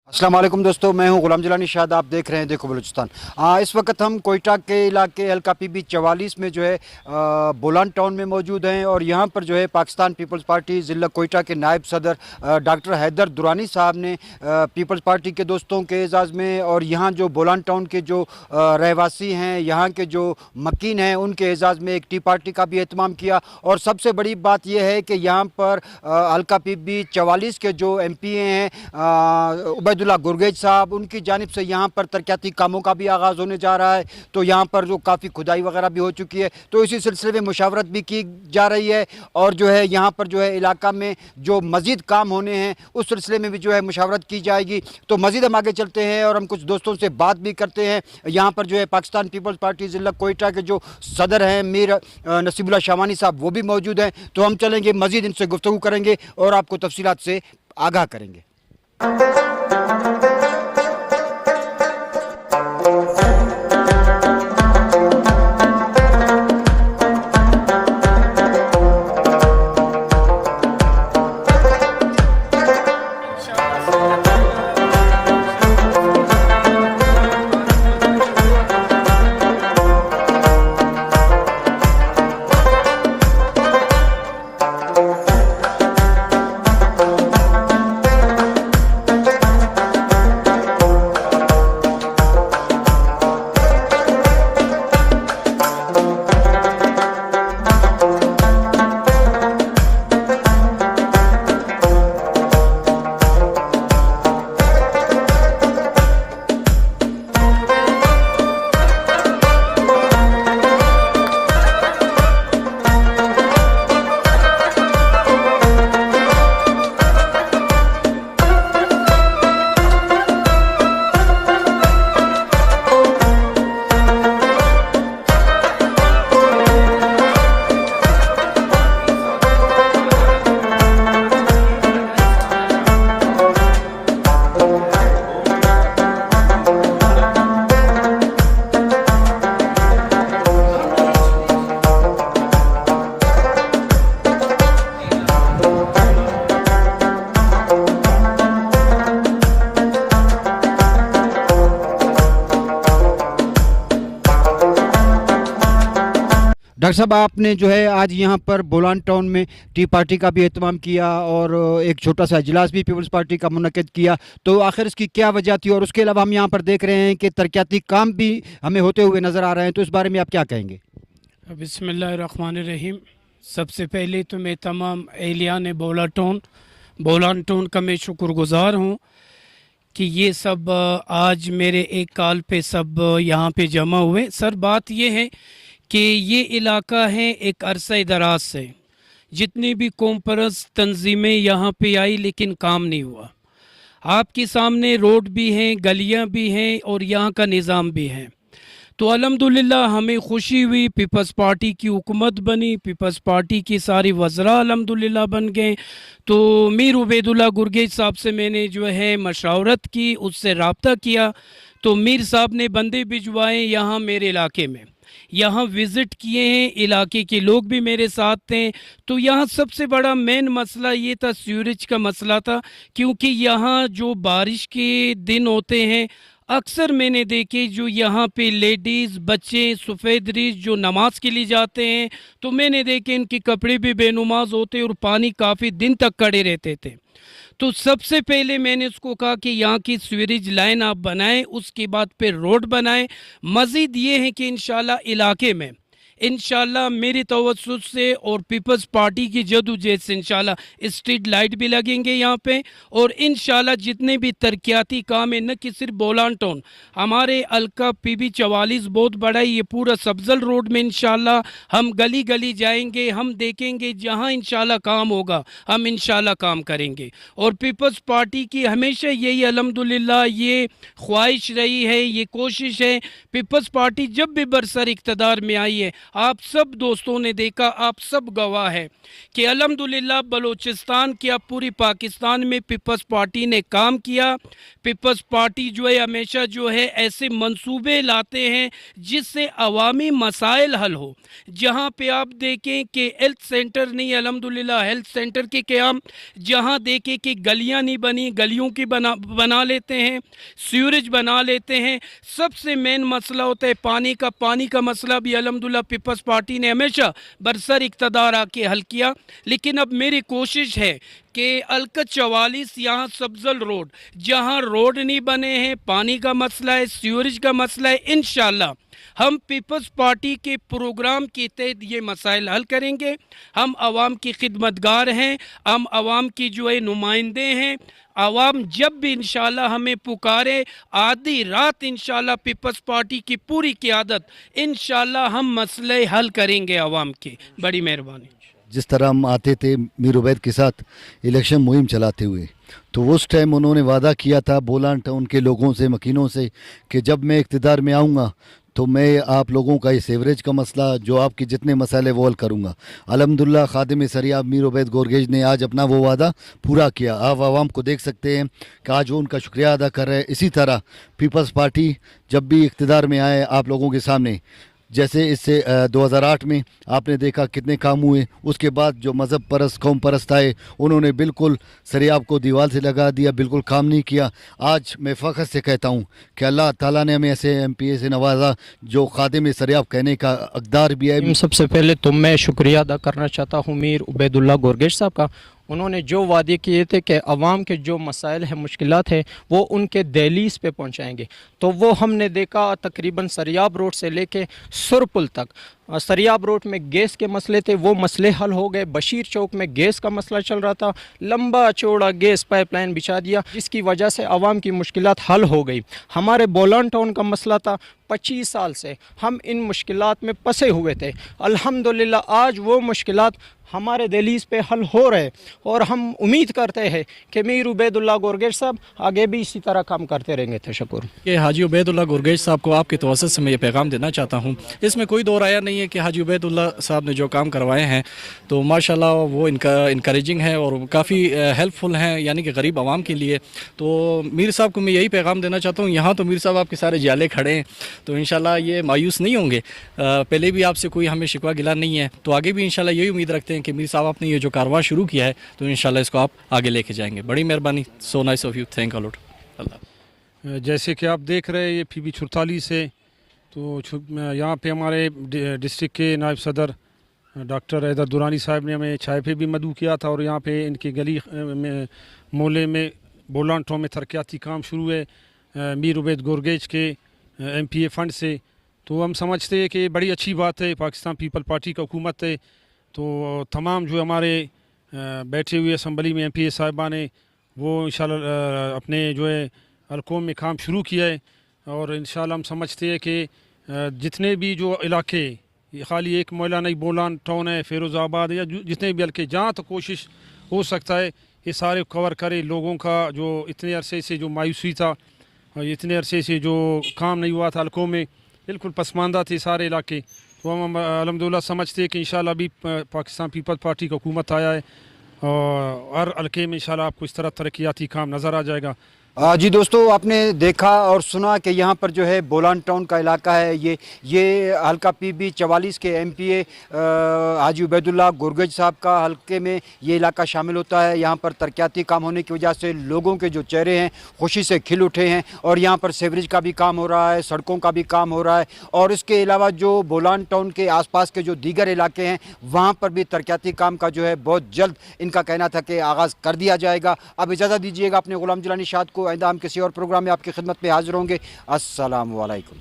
अस्सलाम वालेकुम दोस्तों, मैं हूं गुलाम जिलानी शाद। आप देख रहे हैं देखो बलूचिस्तान। इस वक्त हम कोयटा के इलाके हल्का पीबी 44 में जो है बोलान टाउन में मौजूद हैं और यहां पर जो है पाकिस्तान पीपल्स पार्टी ज़िला कोयटा के नायब सदर डॉक्टर हैदर दुरानी साहब ने पीपल्स पार्टी के दोस्तों के एजाज़ में और यहां जो बोलान टाउन के जो रहवासी हैं, यहां के जो मकीन हैं, उनके एजाज़ में एक टी पार्टी का भी एहतमाम किया। और सबसे बड़ी बात यह है कि यहाँ पर हल्का पीबी 44 के जो MP हैं उबैदुल्लाह गुरगेज साहब, उनकी जानिब से यहाँ पर तरक्याती कामों का भी आगाज़ होने जा रहा है। तो यहाँ पर जो काफ़ी खुदाई वगैरह भी हो चुकी है, तो इसी सिलसिले में मुशावरत भी की जा रही है और जो है यहाँ पर जो है इलाका में जो मज़ीद काम होने हैं उस सिलसिले में भी जो है मुशावरत की जाएगी। तो मज़ीद हम आगे चलते हैं और हम कुछ दोस्तों से बात भी करते हैं। यहाँ पर जो है पाकिस्तान पीपल्स पार्टी ज़िला कोयटा के जो सदर हैं मीर नसीबुल्लाह शामानी साहब, वो भी मौजूद हैं। तो हम चलेंगे, मज़ीद इनसे गुफ्तगू करेंगे और आपको तफसीलात से आगाह करेंगे। डॉक्टर साहब, आपने जो है आज यहाँ पर बोलान टाउन में टी पार्टी का भी एहतमाम किया और एक छोटा सा इजलास भी पीपल्स पार्टी का मुनक्किद किया, तो आखिर इसकी क्या वजह थी? और उसके अलावा हम यहाँ पर देख रहे हैं कि तरक्याती काम भी हमें होते हुए नज़र आ रहे हैं, तो इस बारे में आप क्या कहेंगे? बिस्मिल्लाहिर्रहमानिर्रहीम। सबसे पहले तो मैं तमाम एहलियान बोलान टाउन का मैं शुक्रगुजार हूँ कि ये सब आज मेरे एक कॉल पे सब यहाँ पे जमा हुए। सर, बात ये है कि ये इलाका है एक अरसा दराज से जितनी भी कौम परस्त तंजीमें यहाँ पे आई लेकिन काम नहीं हुआ। आपके सामने रोड भी हैं, गलियाँ भी हैं और यहाँ का निज़ाम भी है। तो अल्हम्दुलिल्लाह हमें खुशी हुई, पीपल्स पार्टी की हुकूमत बनी, पीपल्स पार्टी की सारी वज़रा अल्हम्दुलिल्लाह बन गए। तो मीर उबैदुल्लाह गुरगेज साहब से मैंने जो है मशावरत की, उससे रब्ता किया। तो मीर साहब ने बंदे भिजवाए यहाँ मेरे इलाके में, यहाँ विज़िट किए हैं, इलाके के लोग भी मेरे साथ थे। तो यहाँ सबसे बड़ा मेन मसला ये था, सीवरेज का मसला था, क्योंकि यहाँ जो बारिश के दिन होते हैं अक्सर मैंने देखे जो यहाँ पे लेडीज़ बच्चे सफ़ेद रीश जो नमाज के लिए जाते हैं, तो मैंने देखे इनके कपड़े भी बेनुमाज होते और पानी काफ़ी दिन तक खड़े रहते थे। तो सबसे पहले मैंने उसको कहा कि यहाँ की सीवरेज लाइन आप बनाएं, उसके बाद फिर रोड बनाएं। मज़ीद ये है कि इंशाल्लाह इलाके में इंशाल्लाह मेरी तवज्जुह से और पीपल्स पार्टी की जदोजहद से इंशाल्लाह स्ट्रीट लाइट भी लगेंगे यहाँ पे और इंशाल्लाह जितने भी तरक्याती काम है, न कि सिर्फ बोलान टाउन, हमारे हल्का PB 44 बहुत बड़ा है, ये पूरा सब्जल रोड में इंशाल्लाह हम गली गली जाएंगे, हम देखेंगे जहाँ इंशाल्लाह काम होगा हम इंशाल्लाह काम करेंगे। और पीपल्स पार्टी की हमेशा यही अल्हम्दुलिल्लाह ये ख्वाहिश रही है, ये कोशिश है। पीपल्स पार्टी जब भी बरसर इक़्तिदार में आई है आप सब दोस्तों ने देखा, आप सब गवाह है कि अल्हम्दुलिल्लाह बलूचिस्तान क्या पूरी पाकिस्तान में पीपल्स पार्टी ने काम किया। पीपल्स पार्टी जो है हमेशा जो है ऐसे मंसूबे लाते हैं जिससे अवामी मसाइल हल हो। जहाँ पे आप देखें कि हेल्थ सेंटर नहीं, अल्हम्दुलिल्लाह हेल्थ सेंटर के क़याम, जहाँ देखें कि गलियाँ नहीं बनी, गलियों की बना लेते हैं, सीवरेज बना लेते हैं। सबसे मेन मसला होता है पानी का मसला भी अल्हम्दुलिल्लाह पीपल्स पार्टी ने हमेशा बरसर इक़्तिदार आके हल किया। लेकिन अब मेरी कोशिश है कि अलकत 44 यहाँ सब्जल रोड, जहाँ रोड नहीं बने हैं, पानी का मसला है, सीवरेज का मसला है, इंशाअल्लाह हम पीपल्स पार्टी के प्रोग्राम के तहत ये मसाइल हल करेंगे। हम आवाम की खिदमतगार हैं, हम आवाम की जो है नुमाइंदे हैं। आवाम जब भी इंशाअल्लाह हमें पुकारे, आधी रात इंशाअल्लाह पीपल्स पार्टी की पूरी क़यादत इंशाअल्लाह हम मसले हल करेंगे आवाम के। बड़ी मेहरबानी। जिस तरह हम आते थे मीर उबैद के साथ इलेक्शन मुहिम चलाते हुए, तो उस टाइम उन्होंने वादा किया था बोलान टाउन के लोगों से, मकीनों से, कि जब मैं इक़्तिदार में आऊँगा तो मैं आप लोगों का ये सीवरेज का मसला, जो आपके जितने मसाले वो हल करूँगा। अल्हम्दुलिल्लाह खादिम सरियाब मीर उबैद गोरगेज ने आज अपना वो वादा पूरा किया। आप आवाम को देख सकते हैं कि आज वो उनका शुक्रिया अदा कर रहे हैं। इसी तरह पीपल्स पार्टी जब भी इक़्तिदार में आए आप लोगों के सामने, जैसे इससे 2008 में आपने देखा कितने काम हुए, उसके बाद जो मज़हब परस्त कौम परस्त आए उन्होंने बिल्कुल सरियाब को दीवार से लगा दिया, बिल्कुल काम नहीं किया। आज मैं फ़ख्र से कहता हूँ कि अल्लाह ताला ने हमें ऐसे MPA से नवाजा जो खादिम सरियाब कहने का अक़दार भी है। सबसे पहले तो मैं शुक्रिया अदा करना चाहता हूँ मीर उबैदुल्लाह गोरगेज साहब का। उन्होंने जो वादे किए थे कि अवाम के जो मसाइल हैं, मुश्किलात हैं, वो उनके दहलीज पे पहुंचाएंगे, तो वो हमने देखा तकरीबन सरियाब रोड से लेके सुरपुल तक। सरियाब रोड में गैस के मसले थे, वो मसले हल हो गए। बशीर चौक में गैस का मसला चल रहा था, लंबा चौड़ा गैस पाइपलाइन बिछा दिया, जिसकी वजह से आवाम की मुश्किलात हल हो गई। हमारे बोलान टाउन का मसला था, 25 साल से हम इन मुश्किलात में फंसे हुए थे। अल्हम्दुलिल्लाह आज वो मुश्किलात हमारे दहलीज पे हल हो रहे, और हम उम्मीद करते हैं कि मीर उबैदुल्लाह गोरगेज साहब आगे भी इसी तरह काम करते रहेंगे। तशक्कुर। कि हाजी उबैदुल्लाह गोरगेज साहब को आपके तवज्जुह से मैं ये पैगाम देना चाहता हूँ, इसमें कोई दो राया नहीं है कि हाजी उबैदुल्लाह साहब ने जो काम करवाए हैं तो माशाल्लाह वो इनका इनकरेजिंग है और काफ़ी हेल्पफुल हैं, यानी कि गरीब आवाम के लिए। तो मीर साहब को मैं यही पैगाम देना चाहता हूँ। यहाँ तो मीर साहब आपके सारे जाले खड़े हैं, तो इंशाल्लाह ये मायूस नहीं होंगे। पहले भी आपसे कोई हमें शिकवा गिला नहीं है, तो आगे भी इंशाल्लाह यही उम्मीद रखते हैं कि मीर साहब आपने ये जो कारवां शुरू किया है तो इंशाल्लाह इसको आप आगे लेके जाएंगे। बड़ी मेहरबानी। So nice of you, thank a lot. अल्लाह। जैसे कि आप देख रहे हैं ये PB 44 है, तो यहाँ पे हमारे डिस्ट्रिक्ट के नायब सदर डॉक्टर हैदर दुरानी साहब ने हमें चाय पे भी मदऊ किया था, और यहाँ पे इनकी गली में मोहल्ले में बोलान टाउन में तरक्याती काम शुरू है मीर उबैद गोरगेज के MPA फंड से। तो हम समझते हैं कि बड़ी अच्छी बात है, पाकिस्तान पीपल पार्टी का हुकूमत है, तो तमाम जो हमारे बैठे हुए असम्बली में MPA साहिबान ने वो इंशाल्लाह अपने जो है हलकों में काम शुरू किया है, और इंशाल्लाह हम समझते हैं कि जितने भी जो इलाके, ये खाली एक मोहल्ला नहीं, बोलान टाउन है, फ़िरोज़ाबाद या जितने भी हल्के, जहाँ तो कोशिश हो सकता है ये सारे कवर करे। लोगों का जो इतने अरसे से जो मायूसी था, इतने अरसे से जो काम नहीं हुआ था, हलकों में बिल्कुल पसमानदा थे सारे इलाके, तो हम अल्हम्दुलिल्लाह समझते हैं कि इंशाल्लाह भी पाकिस्तान पीपल्स पार्टी का हुकूमत आया है, और हर हल्के में इंशाल्लाह आपको इस तरह तरक्याती काम नज़र आ जाएगा। जी दोस्तों, आपने देखा और सुना कि यहाँ पर जो है बोलान टाउन का इलाका है, ये हल्का PB 44 के MPA हाजी उबैदुल्लाह गोरगेज साहब का हल्के में ये इलाका शामिल होता है। यहाँ पर तरक्याती काम होने की वजह से लोगों के जो चेहरे हैं खुशी से खिल उठे हैं, और यहाँ पर सीवरेज का भी काम हो रहा है, सड़कों का भी काम हो रहा है, और इसके अलावा जो बोलान टाउन के आसपास के जो दीगर इलाके हैं वहाँ पर भी तरक्याती काम का जो है बहुत जल्द इनका कहना था कि आगाज़ कर दिया जाएगा। अब इजाज़त दीजिएगा, अपने गुलाम जिलानी शाद को आइंदा हम किसी और प्रोग्राम में आपकी खिदमत में हाजिर होंगे। अस्सलाम वालेकुम।